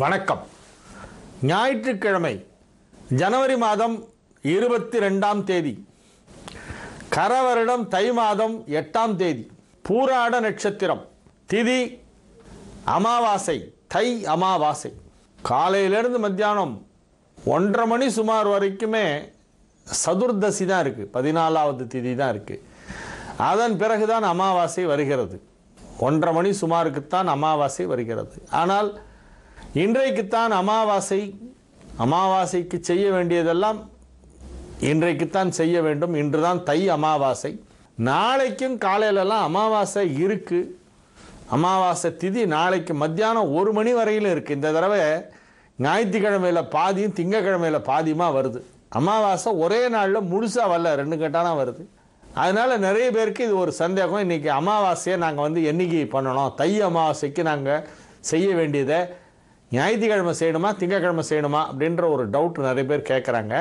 வணக்கம். ஞாயிற்றுக்கிழமை ஜனவரி மாதம் 22ஆம் தேதி, கரவருடம் தை மாதம் 8ஆம் தேதி, பூராட நட்சத்திரம், திதி அமாவாசை, தை அமாவாசை. காலையிலிருந்து மத்தியானம் 1:30 மணி சுமார் வரைக்குமே சதுர்தசி தான் இருக்குது, 14வது திதி தான் இருக்குது. அதன் பிறகுதான் அமாவாசை வருகிறது. 1:30 மணி சுமாருக்குத்தான் அமாவாசை வருகிறது. ஆனால் இன்றைக்குத்தான் அமாவாசை. அமாவாசைக்கு செய்ய வேண்டியதெல்லாம் இன்றைக்குத்தான் செய்ய வேண்டும். இன்றுதான் தை அமாவாசை. நாளைக்கும் காலையிலலாம் அமாவாசை இருக்குது. அமாவாசை திதி நாளைக்கு மத்தியானம் 1 மணி வரையிலும் இருக்குது. இந்த தடவை ஞாயிற்றுக்கிழமையில் பாதியும் திங்கக்கிழமையில் பாதியுமாக வருது. அமாவாசை ஒரே நாளில் முழுசாக வரல, 2 கட்டானா வருது. அதனால் நிறைய பேருக்கு இது ஒரு சந்தேகம். இன்றைக்கி அமாவாசையை நாங்கள் என்னைக்கு பண்ணணும், தை அமாவாசைக்கு நாங்கள் செய்ய வேண்டியதை ஞாயிற்றுக்கிழமை செய்யணுமா திங்கக்கிழமை செய்யணுமா அப்படின்ற ஒரு டவுட் நிறைய பேர் கேட்குறாங்க.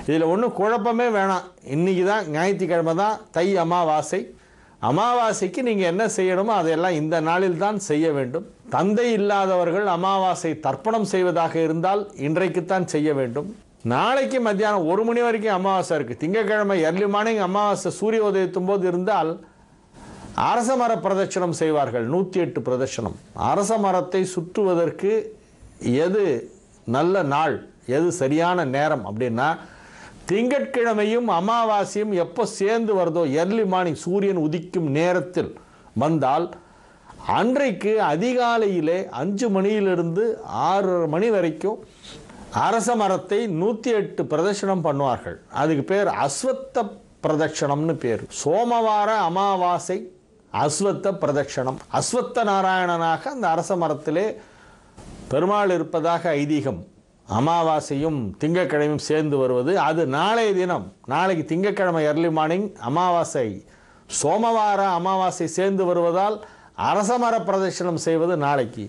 இதில் ஒன்றும் குழப்பமே வேணாம். இன்றைக்கி தான் ஞாயிற்றுக்கிழமை தான் தை அமாவாசை. அமாவாசைக்கு நீங்கள் என்ன செய்யணுமோ அதையெல்லாம் இந்த நாளில் தான் செய்ய வேண்டும். தந்தை இல்லாதவர்கள் அமாவாசை தர்ப்பணம் செய்வதாக இருந்தால் இன்றைக்குத்தான் செய்ய வேண்டும். நாளைக்கு மத்தியானம் 1 மணி வரைக்கும் அமாவாசை இருக்குது. திங்கக்கிழமை எர்லி மார்னிங் அமாவாசை சூரிய உதயத்தும் போது இருந்தால் அரச மர பிரதட்சணம் செய்வார்கள். 108 பிரதட்சணம். அரச மரத்தை சுற்றுவதற்கு எது நல்ல நாள், எது சரியான நேரம் அப்படின்னா, திங்கட்கிழமையும் அமாவாசையும் எப்போ சேர்ந்து வருதோ எர்லி மார்னிங் சூரியன் உதிக்கும் நேரத்தில் வந்தால் அன்றைக்கு அதிகாலையிலே 5 மணியிலிருந்து 6 மணி வரைக்கும் அரச மரத்தை 108 பிரதட்சணம் பண்ணுவார்கள். அதுக்கு பேர் அஸ்வத்த பிரதட்சணம்னு பேர். சோமவார அமாவாசை அஸ்வத்த பிரதட்சணம். அஸ்வத்த நாராயணனாக அந்த அரச மரத்திலே பெருமாள் இருப்பதாக ஐதீகம். அமாவாசையும் திங்கக்கிழமையும் சேர்ந்து வருவது அது நாளைய தினம். நாளைக்கு திங்கக்கிழமை எர்லி மார்னிங் அமாவாசை, சோமவார அமாவாசை சேர்ந்து வருவதால் அரசமர பிரதட்சணம் செய்வது நாளைக்கு.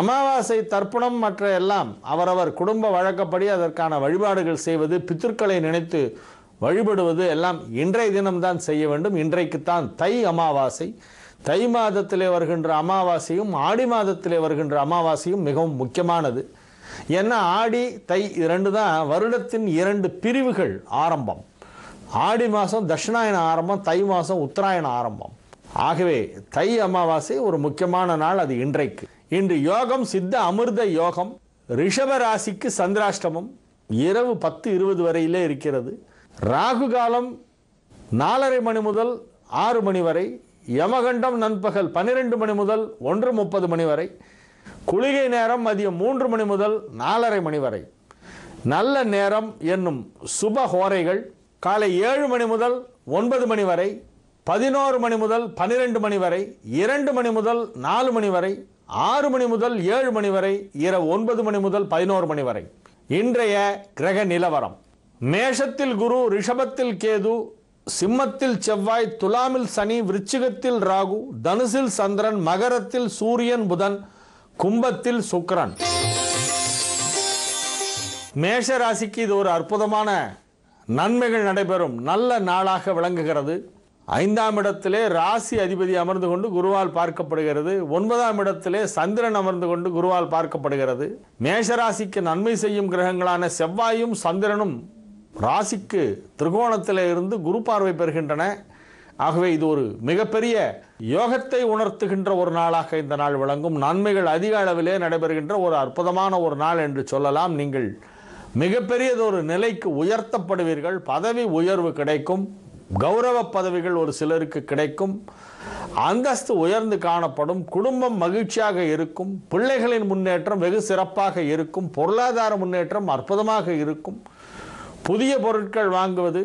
அமாவாசை தர்ப்பணம் மற்ற எல்லாம் அவரவர் குடும்ப வழக்கப்படி அதற்கான வழிபாடுகள் செய்வது, பித்திருக்களை நினைத்து வழிபடுவது எல்லாம் இன்றைய தினம்தான் செய்ய வேண்டும். இன்றைக்குத்தான் தை அமாவாசை. தை மாதத்திலே வருகின்ற அமாவாசையும் ஆடி மாதத்திலே வருகின்ற அமாவாசையும் மிகவும் முக்கியமானது. ஏன்னா ஆடி தை 2 தான் வருடத்தின் 2 பிரிவுகள் ஆரம்பம். ஆடி மாதம் தட்சிணாயன ஆரம்பம், தை மாதம் உத்தராயண ஆரம்பம். ஆகவே தை அமாவாசை ஒரு முக்கியமான நாள். அது இன்றைக்கு. இன்று யோகம் சித்த அமிர்த யோகம். ரிஷப ராசிக்கு சந்திராஷ்டமம் இரவு 10:20 வரையிலே இருக்கிறது. ராகு காலம் 4:30 மணி முதல் 6 மணி வரை. யமகண்டம் நண்பகல் 12 மணி முதல் 1:30 மணி வரை. குளிகை நேரம் மதியம் 3 மணி முதல் 4:30 மணி வரை. நல்ல நேரம் என்னும் சுப ஹோரைகள் காலை 7 மணி முதல் 9 மணி வரை, 11 மணி முதல் 12 மணி வரை, 2 மணி முதல் 4 மணி வரை, 6 மணி முதல் 7 மணி வரை, இரவு 9 மணி முதல் 11 மணி வரை. இன்றைய கிரக நிலவரம்: மேஷத்தில் குரு, ரிஷபத்தில் கேது, சிம்மத்தில் செவ்வாய், துலாமில் சனி, விருச்சிகத்தில் ராகு, தனுசில் சந்திரன், மகரத்தில் சூரியன் புதன், கும்பத்தில் சுக்கிரன். மேஷ ராசிக்கு இது ஒரு அற்புதமான நன்மைகள் நடைபெறும் நல்ல நாளாக விளங்குகிறது. 5ஆம் இடத்திலே ராசி அதிபதி அமர்ந்து கொண்டு குருவால் பார்க்கப்படுகிறது. 9ஆம் இடத்திலே சந்திரன் அமர்ந்து கொண்டு குருவால் பார்க்கப்படுகிறது. மேஷராசிக்கு நன்மை செய்யும் கிரகங்களான செவ்வாயும் சந்திரனும் ராசிக்கு திரிகோணத்தில் இருந்து குரு பார்வை பெறுகின்றன. ஆகவே இது ஒரு மிகப்பெரிய யோகத்தை உணர்த்துகின்ற ஒரு நாளாக இந்த நாள் விளங்கும். நன்மைகள் அதிக அளவிலே நடைபெறுகின்ற ஒரு அற்புதமான ஒரு நாள் என்று சொல்லலாம். நீங்கள் மிகப்பெரியதொரு நிலைக்கு உயர்த்தப்படுவீர்கள். பதவி உயர்வு கிடைக்கும். கௌரவ பதவிகள் ஒரு சிலருக்கு கிடைக்கும். அந்தஸ்து உயர்ந்து காணப்படும். குடும்பம் மகிழ்ச்சியாக இருக்கும். பிள்ளைகளின் முன்னேற்றம் வெகு சிறப்பாக இருக்கும். பொருளாதார முன்னேற்றம் அற்புதமாக இருக்கும். புதிய பொருட்கள் வாங்குவது,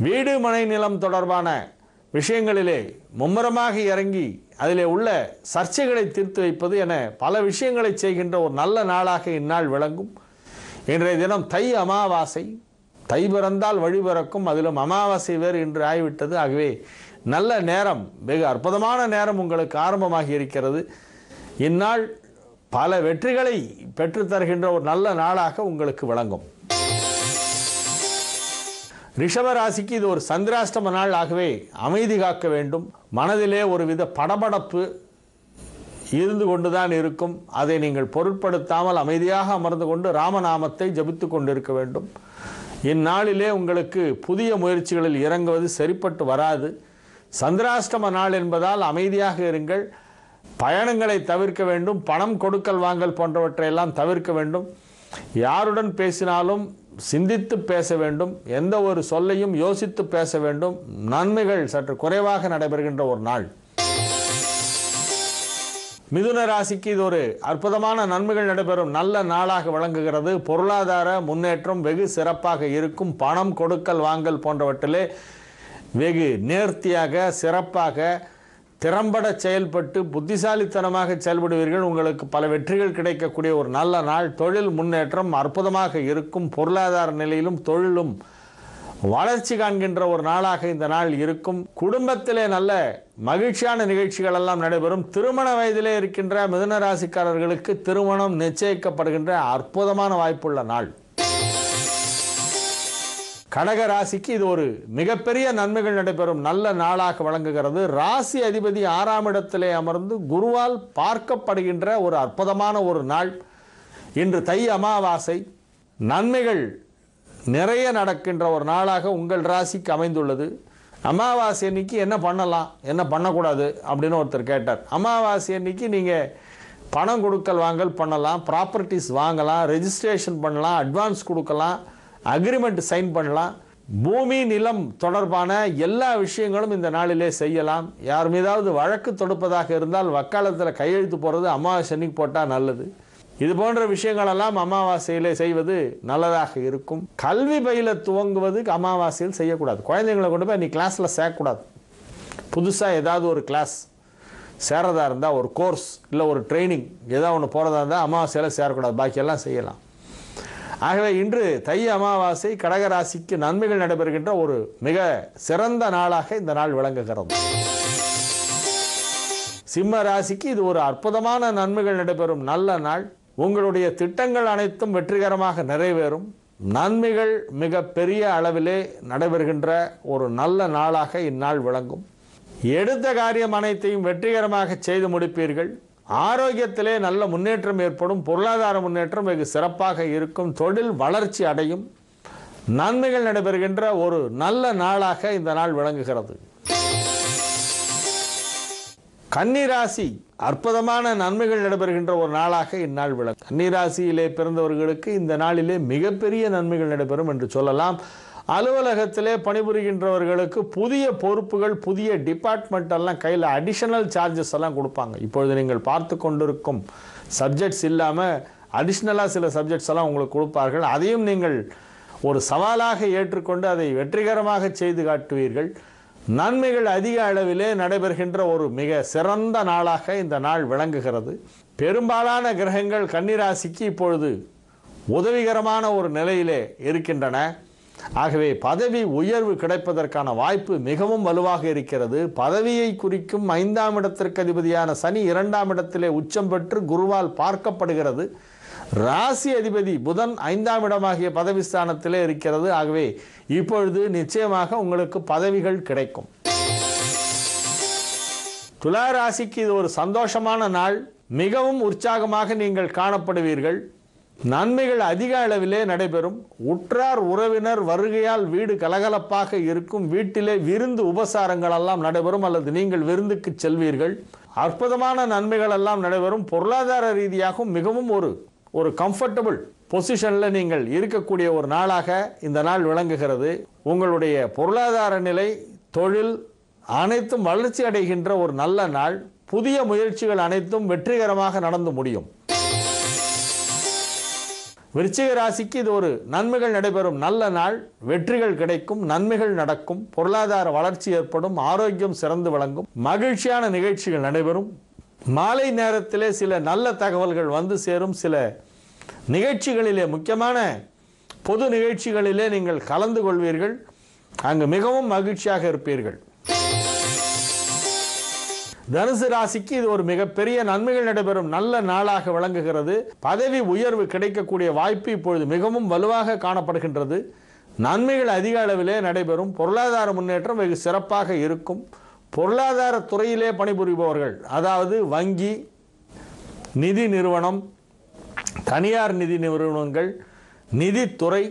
வீடு மனை நிலம் தொடர்பான விஷயங்களிலே மும்முரமாக இறங்கி அதிலே உள்ள சர்ச்சைகளை தீர்த்து வைப்பது என பல விஷயங்களை செய்கின்ற ஒரு நல்ல நாளாக இந்நாள் விளங்கும். இன்றைய தினம் தை அமாவாசை. தை பிறந்தால் வழி பிறக்கும். அதிலும் அமாவாசை வேறு இன்று ஆகிவிட்டது. ஆகவே நல்ல நேரம், வெகு அற்புதமான நேரம் உங்களுக்கு ஆரம்பமாகி இருக்கிறது. இந்நாள் பல வெற்றிகளை பெற்றுத்தருகின்ற ஒரு நல்ல நாளாக உங்களுக்கு விளங்கும். ரிஷப ராசிக்கு இது ஒரு சந்திராஷ்டம நாள். ஆகவே அமைதி காக்க வேண்டும். மனதிலே ஒருவித படபடப்பு இருந்து கொண்டுதான் இருக்கும். அதை நீங்கள் பொருட்படுத்தாமல் அமைதியாக அமர்ந்து கொண்டு ராமநாமத்தை ஜபித்து கொண்டிருக்க வேண்டும். இந்நாளிலே உங்களுக்கு புதிய முயற்சிகளில் இறங்குவது சரிப்பட்டு வராது. சந்திராஷ்டம நாள் என்பதால் அமைதியாக இருங்கள். பயணங்களை தவிர்க்க வேண்டும். பணம் கொடுக்கல் வாங்கல் போன்றவற்றையெல்லாம் தவிர்க்க வேண்டும். யாருடன் பேசினாலும் சிந்தித்து பேச வேண்டும். எந்த ஒரு சொல்லையும் யோசித்து பேச வேண்டும். நன்மைகள் சற்று குறைவாக நடைபெறுகின்ற ஒரு நாள். மிதுன ராசிக்கு இது ஒரு அற்புதமான நன்மைகள் நடைபெறும் நல்ல நாளாக விளங்குகிறது. பொருளாதார முன்னேற்றம் வெகு சிறப்பாக இருக்கும். பணம் கொடுக்கல் வாங்கல் போன்றவற்றிலே வெகு நேர்த்தியாக சிறப்பாக திறம்பட செயல்பட்டு புத்திசாலித்தனமாக செயல்படுவீர்கள். உங்களுக்கு பல வெற்றிகள் கிடைக்கக்கூடிய ஒரு நல்ல நாள். தொழில் முன்னேற்றம் அற்புதமாக இருக்கும். பொருளாதார நிலையிலும் தொழிலும் வளர்ச்சி காண்கின்ற ஒரு நாளாக இந்த நாள் இருக்கும். குடும்பத்திலே நல்ல மகிழ்ச்சியான நிகழ்ச்சிகள் எல்லாம் நடைபெறும். திருமண வயதிலே இருக்கின்ற மிதுன ராசிக்காரர்களுக்கு திருமணம் நிச்சயிக்கப்படுகின்ற அற்புதமான வாய்ப்புள்ள நாள். கடக ராசிக்கு இது ஒரு மிகப்பெரிய நன்மைகள் நடைபெறும் நல்ல நாளாக வழங்குகிறது. ராசி அதிபதி 6ஆம் இடத்திலே அமர்ந்து குருவால் பார்க்கப்படுகின்ற ஒரு அற்புதமான ஒரு நாள். இன்று தை அமாவாசை. நன்மைகள் நிறைய நடக்கின்ற ஒரு நாளாக உங்கள் ராசிக்கு அமைந்துள்ளது. அமாவாசை அன்னைக்கு என்ன பண்ணலாம் என்ன பண்ணக்கூடாது அப்படின்னு ஒருத்தர் கேட்டார். அமாவாசை அன்னைக்கு நீங்கள் பணம் கொடுக்கல் வாங்கல் பண்ணலாம், ப்ராப்பர்ட்டிஸ் வாங்கலாம், ரெஜிஸ்ட்ரேஷன் பண்ணலாம், அட்வான்ஸ் கொடுக்கலாம், அக்ரிமெண்ட் சைன் பண்ணலாம். பூமி நிலம் தொடர்பான எல்லா விஷயங்களும் இந்த நாளிலே செய்யலாம். யார் மீதாவது வழக்கு தொடுப்பதாக இருந்தால் வக்காலத்தில் கையெழுத்து போகிறது அமாவாசை அன்னைக்கு போட்டால் நல்லது. இது போன்ற விஷயங்களெல்லாம் அமாவாசையிலே செய்வது நல்லதாக இருக்கும். கல்வி பயில துவங்குவது அமாவாசையில் செய்யக்கூடாது. குழந்தைங்களை கொண்டு போய் நீ கிளாஸில் சேர்க்கக்கூடாது. புதுசாக ஏதாவது ஒரு கிளாஸ் சேரதா இருந்தால் ஒரு கோர்ஸ் இல்லை ஒரு ட்ரைனிங் ஏதாவது ஒன்று போகிறதா இருந்தால் அமாவாசையில் சேரக்கூடாது. பாக்கியெல்லாம் செய்யலாம். ஆகவே இன்று தை அமாவாசை கடகராசிக்கு நன்மைகள் நடைபெறுகின்ற ஒரு மிக சிறந்த நாளாக இந்த நாள் விளங்குகிறது. சிம்ம ராசிக்கு இது ஒரு அற்புதமான நன்மைகள் நடைபெறும் நல்ல நாள். உங்களுடைய திட்டங்கள் அனைத்தும் வெற்றிகரமாக நிறைவேறும். நன்மைகள் மிக பெரிய அளவிலே நடைபெறுகின்ற ஒரு நல்ல நாளாக இந்நாள் விளங்கும். எடுத்த காரியம் அனைத்தையும் வெற்றிகரமாக செய்து முடிப்பீர்கள். ஆரோக்கியத்திலே நல்ல முன்னேற்றம் ஏற்படும். பொருளாதார முன்னேற்றம் வெகு சிறப்பாக இருக்கும். தொழில் வளர்ச்சி அடையும். நன்மைகள் நடைபெறுகின்ற ஒரு நல்ல நாளாக இந்த நாள் விளங்குகிறது. கன்னிராசி அற்புதமான நன்மைகள் நடைபெறுகின்ற ஒரு நாளாக இந்நாள் விளங்கும். கன்னிராசியிலே பிறந்தவர்களுக்கு இந்த நாளிலே மிகப்பெரிய நன்மைகள் நடைபெறும் என்று சொல்லலாம். அலுவலகத்திலே பணிபுரிகின்றவர்களுக்கு புதிய பொறுப்புகள், புதிய டிபார்ட்மெண்ட் எல்லாம் கையில் அடிஷனல் சார்ஜஸ் எல்லாம் கொடுப்பாங்க. இப்பொழுது நீங்கள் பார்த்து கொண்டிருக்கும் சப்ஜெக்ட்ஸ் இல்லாமல் அடிஷ்னலாக சில சப்ஜெக்ட்ஸ் எல்லாம் உங்களுக்கு கொடுப்பார்கள். அதையும் நீங்கள் ஒரு சவாலாக ஏற்றுக்கொண்டு அதை வெற்றிகரமாக செய்து காட்டுவீர்கள். நன்மைகள் அதிக அளவிலே நடைபெறுகின்ற ஒரு மிக சிறந்த நாளாக இந்த நாள் விளங்குகிறது. பெரும்பாலான கிரகங்கள் கன்னிராசிக்கு இப்பொழுது உதவிகரமான ஒரு நிலையிலே இருக்கின்றன. ஆகவே பதவி உயர்வு கிடைப்பதற்கான வாய்ப்பு மிகவும் வலுவாக இருக்கிறது. பதவியை குறிக்கும் 5ஆம் இடத்திற்கு அதிபதியான சனி 2ஆம் இடத்திலே உச்சம் பெற்று குருவால் பார்க்கப்படுகிறது. ராசி அதிபதி புதன் 5ஆம் இடமாகிய பதவி ஸ்தானத்திலே இருக்கிறது. ஆகவே இப்பொழுது நிச்சயமாக உங்களுக்கு பதவிகள் கிடைக்கும். துலா ராசிக்கு இது ஒரு சந்தோஷமான நாள். மிகவும் உற்சாகமாக நீங்கள் காணப்படுவீர்கள். நன்மைகள் அதிக அளவிலே நடைபெறும். உற்றார் உறவினர் வருகையால் வீடு கலகலப்பாக இருக்கும். வீட்டிலே விருந்து உபசாரங்கள் எல்லாம் நடைபெறும் அல்லது நீங்கள் விருந்துக்கு செல்வீர்கள். அற்புதமான நன்மைகள் எல்லாம் நடைபெறும். பொருளாதார ரீதியாகவும் மிகவும் ஒரு கம்ஃபர்டபுள் பொசிஷனில் நீங்கள் இருக்கக்கூடிய ஒரு நாளாக இந்த நாள் விளங்குகிறது. உங்களுடைய பொருளாதார நிலை, தொழில் அனைத்தும் வளர்ச்சி அடைகின்ற ஒரு நல்ல நாள். புதிய முயற்சிகள் அனைத்தும் வெற்றிகரமாக நடந்து முடியும். விருச்சிக ராசிக்கு இது ஒரு நன்மைகள் நடைபெறும் நல்ல நாள். வெற்றிகள் கிடைக்கும், நன்மைகள் நடக்கும், பொருளாதார வளர்ச்சி ஏற்படும், ஆரோக்கியம் சிறந்து விளங்கும், மகிழ்ச்சியான நிகழ்ச்சிகள் நடைபெறும். மாலை நேரத்திலே சில நல்ல தகவல்கள் வந்து சேரும். சில நிகழ்ச்சிகளிலே, முக்கியமான பொது நிகழ்ச்சிகளிலே நீங்கள் கலந்து கொள்வீர்கள். அங்கு மிகவும் மகிழ்ச்சியாக இருப்பீர்கள். தனுசு ராசிக்கு இது ஒரு மிகப்பெரிய நன்மைகள் நடைபெறும் நல்ல நாளாக விளங்குகிறது. பதவி உயர்வு கிடைக்கக்கூடிய வாய்ப்பு இப்பொழுது மிகவும் வலுவாக காணப்படுகின்றது. நன்மைகள் அதிக அளவிலே நடைபெறும். பொருளாதார முன்னேற்றம் வெகு சிறப்பாக இருக்கும். பொருளாதார துறையிலே பணிபுரிபவர்கள், அதாவது வங்கி, நிதி நிறுவனம், தனியார் நிதி நிறுவனங்கள், நிதித்துறை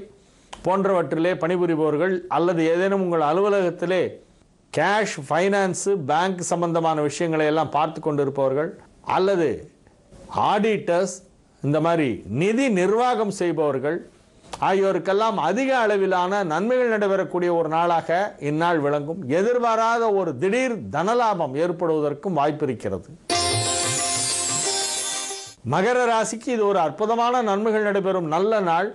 போன்றவற்றிலே பணிபுரிபவர்கள் அல்லது ஏதேனும் உங்கள் அலுவலகத்திலே கேஷ், ஃபைனான்ஸு, பேங்க் சம்பந்தமான விஷயங்களை எல்லாம் பார்த்து கொண்டிருப்பவர்கள் அல்லது ஆடிட்டர்ஸ், இந்த மாதிரி நிதி நிர்வாகம் செய்பவர்கள் ஆகியோருக்கெல்லாம் அதிக அளவிலான நன்மைகள் நடைபெறக்கூடிய ஒரு நாளாக இந்நாள் விளங்கும். எதிர்பாராத ஒரு திடீர் தனலாபம் ஏற்படுவதற்கும் வாய்ப்பு இருக்கிறது. மகர ராசிக்கு இது ஒரு அற்புதமான நன்மைகள் நடைபெறும் நல்ல நாள்.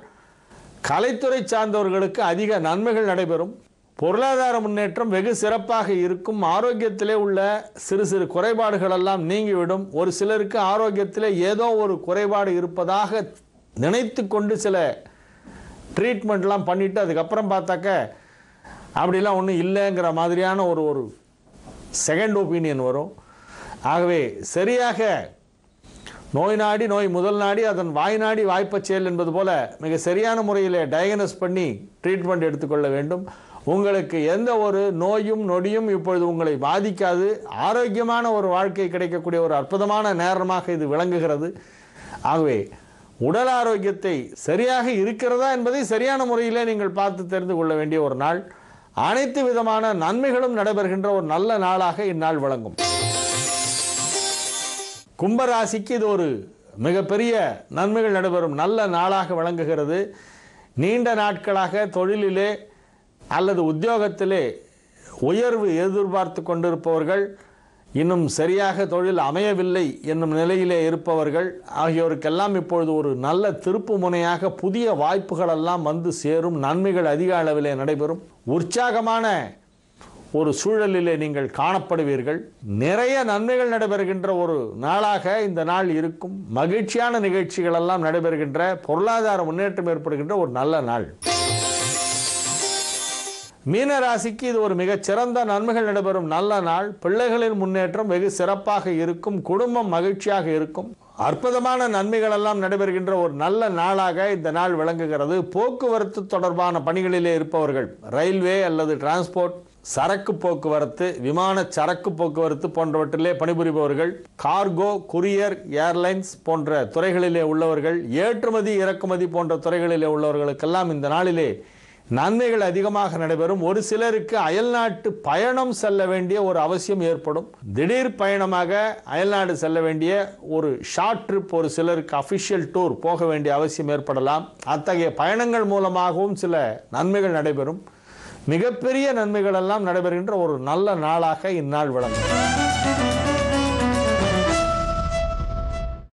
கலைத்துறை சார்ந்தவர்களுக்கு அதிக நன்மைகள் நடைபெறும். பொருளாதார முன்னேற்றம் வெகு சிறப்பாக இருக்கும். ஆரோக்கியத்திலே உள்ள சிறு சிறு குறைபாடுகள் எல்லாம் நீங்கிவிடும். ஒரு சிலருக்கு ஆரோக்கியத்திலே ஏதோ ஒரு குறைபாடு இருப்பதாக நினைத்து கொண்டு சில ட்ரீட்மெண்ட்லாம் பண்ணிவிட்டு அதுக்கப்புறம் பார்த்தாக்க அப்படிலாம் ஒன்றும் இல்லைங்கிற மாதிரியான ஒரு செகண்ட் ஒப்பீனியன் வரும். ஆகவே சரியாக நோய் நாடி நோய் முதல் நாடி அதன் வாய் நாடி வாய்ப்பச் செயல் என்பது போல மிக சரியான முறையில் டயக்னோஸ் பண்ணி ட்ரீட்மெண்ட் எடுத்துக்கொள்ள வேண்டும். உங்களுக்கு எந்த ஒரு நோயும் நொடியும் இப்பொழுது உங்களை பாதிக்காது. ஆரோக்கியமான ஒரு வாழ்க்கை கிடைக்கக்கூடிய ஒரு அற்புதமான நேரமாக இது விளங்குகிறது. ஆகவே உடல் ஆரோக்கியத்தை சரியாக இருக்கிறதா என்பதை சரியான முறையிலே நீங்கள் பார்த்து தெரிந்து கொள்ள வேண்டிய ஒரு நாள். அனைத்து விதமான நன்மைகளும் நடைபெறுகின்ற ஒரு நல்ல நாளாக இந்நாள் விளங்கும். கும்பராசிக்கு இது ஒரு மிகப்பெரிய நன்மைகள் நடைபெறும் நல்ல நாளாக விளங்குகிறது. நீண்ட நாட்களாக தொழிலிலே அல்லது உத்தியோகத்திலே உயர்வு எதிர்பார்த்து கொண்டிருப்பவர்கள், இன்னும் சரியாக தொழில் அமையவில்லை என்னும் நிலையிலே இருப்பவர்கள் ஆகியோருக்கெல்லாம் இப்பொழுது ஒரு நல்ல திருப்பு முனையாக புதிய வாய்ப்புகள் எல்லாம் வந்து சேரும். நன்மைகள் அதிக அளவிலே நடைபெறும். உற்சாகமான ஒரு சூழலிலே நீங்கள் காணப்படுவீர்கள். நிறைய நன்மைகள் நடைபெறுகின்ற ஒரு நாளாக இந்த நாள் இருக்கும். மகிழ்ச்சியான நிகழ்ச்சிகள் எல்லாம் நடைபெறுகின்ற, பொருளாதார முன்னேற்றம் ஏற்படுகின்ற ஒரு நல்ல நாள். மீன ராசிக்கு இது ஒரு மிகச்சிறந்த நன்மைகள் நடைபெறும் நல்ல நாள். பிள்ளைகளின் முன்னேற்றம் வெகு சிறப்பாக இருக்கும். குடும்பம் மகிழ்ச்சியாக இருக்கும். அற்புதமான நன்மைகள் எல்லாம் நடைபெறுகின்ற ஒரு நல்ல நாளாக இந்த நாள் விளங்குகிறது. போக்குவரத்து தொடர்பான பணிகளிலே இருப்பவர்கள், ரயில்வே அல்லது டிரான்ஸ்போர்ட், சரக்கு போக்குவரத்து, விமான சரக்கு போக்குவரத்து போன்றவற்றிலே பணிபுரிபவர்கள், கார்கோ, குரியர், ஏர்லைன்ஸ் போன்ற துறைகளிலே உள்ளவர்கள், ஏற்றுமதி இறக்குமதி போன்ற துறைகளிலே உள்ளவர்களுக்கெல்லாம் இந்த நாளிலே நன்மைகள் அதிகமாக நடைபெறும். ஒரு சிலருக்கு அயல்நாட்டு பயணம் செல்ல வேண்டிய ஒரு அவசியம் ஏற்படும். திடீர் பயணமாக அயல்நாடு செல்ல வேண்டிய ஒரு ஷார்ட் ட்ரிப், ஒரு சிலருக்கு அஃபிஷியல் டூர் போக வேண்டிய அவசியம் ஏற்படலாம். அத்தகைய பயணங்கள் மூலமாகவும் சில நன்மைகள் நடைபெறும். மிகப்பெரிய நன்மைகள் எல்லாம் நடைபெறுகின்ற ஒரு நல்ல நாளாக இந்நாள் விளங்கும்.